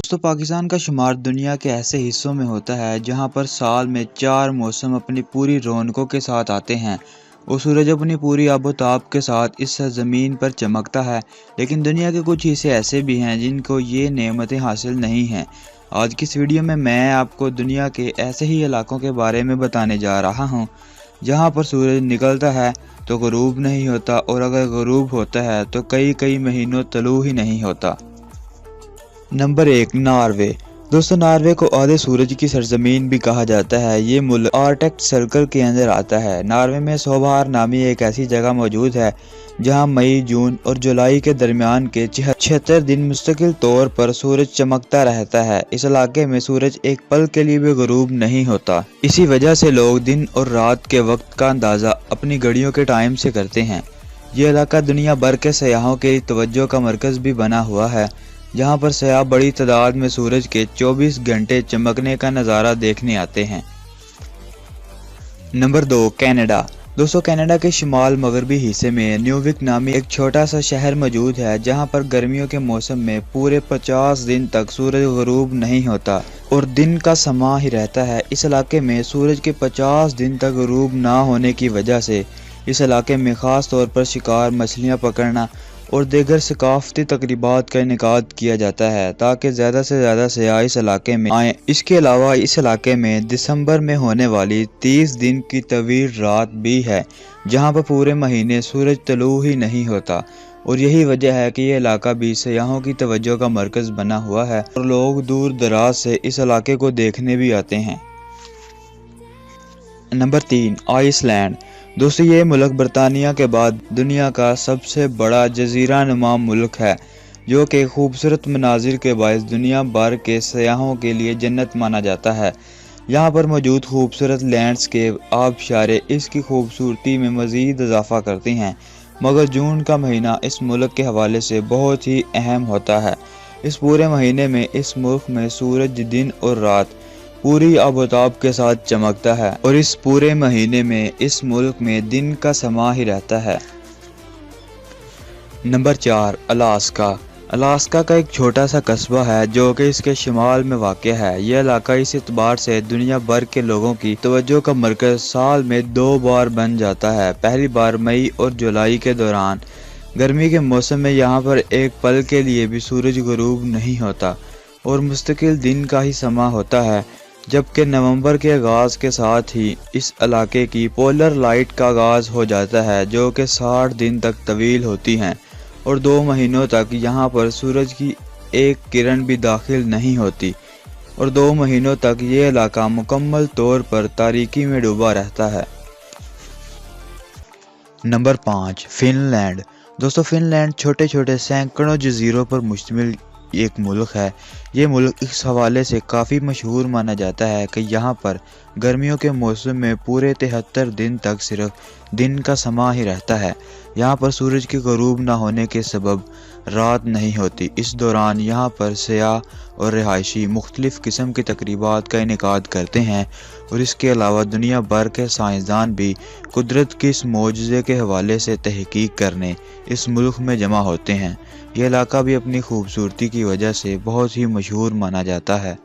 दोस्तों, पाकिस्तान का शुमार दुनिया के ऐसे हिस्सों में होता है जहां पर साल में 4 मौसम अपनी पूरी रौनकों के साथ आते हैं और सूरज अपनी पूरी आबोताब के साथ इस ज़मीन पर चमकता है। लेकिन दुनिया के कुछ हिस्से ऐसे भी हैं जिनको ये नेमतें हासिल नहीं हैं। आज की इस वीडियो में मैं आपको दुनिया के ऐसे ही इलाकों के बारे में बताने जा रहा हूँ जहाँ पर सूरज निकलता है तो ग़ुरूब नहीं होता, और अगर ग़ुरूब होता है तो कई महीनों तलू ही नहीं होता। Number 1, Norway. दोस्तों, नॉर्वे को आधे सूरज की सरजमीन भी कहा जाता है। ये मुल्क आर्कटिक सर्कल के अंदर आता है। नॉर्वे में सोबार नामी एक ऐसी जगह मौजूद है जहां मई, जून और जुलाई के दरमियान के 76 दिन मुस्तकिल तौर पर सूरज चमकता रहता है। इस इलाके में सूरज एक पल के लिए भी ग़ुरूब नहीं होता। इसी वजह से लोग दिन और रात के वक्त का अंदाज़ा अपनी घड़ियों के टाइम से करते हैं। ये इलाका दुनिया भर के सयाहों के तवज्जो का मरकज़ भी बना हुआ है, जहां पर सयाह बड़ी तादाद में सूरज के 24 घंटे चमकने का नज़ारा देखने आते हैं। Number 2, Canada. दोस्तों, कनाडा के शुमाल मगरबी हिस्से में न्यूविक नामी एक छोटा सा शहर मौजूद है जहां पर गर्मियों के मौसम में पूरे 50 दिन तक सूरज ग़ुरूब नहीं होता और दिन का समा ही रहता है। इस इलाके में सूरज के 50 दिन तक ग़ुरूब ना होने की वजह से इस इलाके में ख़ास तौर पर शिकार, मछलियाँ पकड़ना और दीगर सकाफती तकरीबात का इनेकाद किया जाता है ताकि ज़्यादा से ज़्यादा सयाह इस इलाके में आएँ। इसके अलावा इस इलाके में दिसंबर में होने वाली 30 दिन की तवील रात भी है जहां पर पूरे महीने सूरज तलू ही नहीं होता, और यही वजह है कि ये इलाका भी सयाहों की तवज्जो का मरकज़ बना हुआ है और लोग दूर दराज से इस इलाके को देखने भी आते हैं। नंबर 3, आइसलैंड। दोस्तों, ये मुल्क बरतानिया के बाद दुनिया का सबसे बड़ा जजीरा नुमा मुल्क है जो कि खूबसूरत मनाजिर के बायस दुनिया भर के सयाहों के लिए जन्नत माना जाता है। यहाँ पर मौजूद खूबसूरत लैंडस्केप, आबशारें इसकी खूबसूरती में मज़ीद इजाफा करती हैं। मगर जून का महीना इस मुल्क के हवाले से बहुत ही अहम होता है। इस पूरे महीने में इस मुल्क में सूरज दिन और रात पूरी आबोताब के साथ चमकता है और इस पूरे महीने में इस मुल्क में दिन का समा ही रहता है। Number 4, Alaska. अलास्का का एक छोटा सा कस्बा है जो कि इसके शुमाल में वाक़ है। यह इलाका इस एतबार से दुनिया भर के लोगों की तवज्जो का मरकज़ साल में 2 बार बन जाता है। पहली बार मई और जुलाई के दौरान। गर्मी के मौसम में यहाँ पर एक पल के लिए भी सूरज ग़ुरूब नहीं होता और मुस्तकिल दिन का ही समा होता है, जबकि नवंबर के आगाज़ के साथ ही इस इलाके की पोलर लाइट का आगाज़ हो जाता है जो कि 60 दिन तक तवील होती हैं और 2 महीनों तक यहाँ पर सूरज की एक किरण भी दाखिल नहीं होती और 2 महीनों तक ये इलाका मुकम्मल तौर पर तारीकी में डूबा रहता है। Number 5, Finland. दोस्तों, फिनलैंड छोटे छोटे सैकड़ों जजीरों पर मुश्तमिल एक मुल्क है। ये मुल्क इस हवाले से काफ़ी मशहूर माना जाता है कि यहाँ पर गर्मियों के मौसम में पूरे 73 दिन तक सिर्फ दिन का समा ही रहता है। यहाँ पर सूरज के ग़ुरूब ना होने के सबब रात नहीं होती। इस दौरान यहाँ पर सयाह और रिहायशी मुख्तलिफ़ किस्म की तकरीबात का इनेकाद करते हैं और इसके अलावा दुनिया भर के साइंसदान भी कुदरत के इस मोजज़े के हवाले से तहकीक करने इस मुल्क में जमा होते हैं। यह इलाका भी अपनी खूबसूरती की वजह से बहुत ही मशहूर माना जाता है।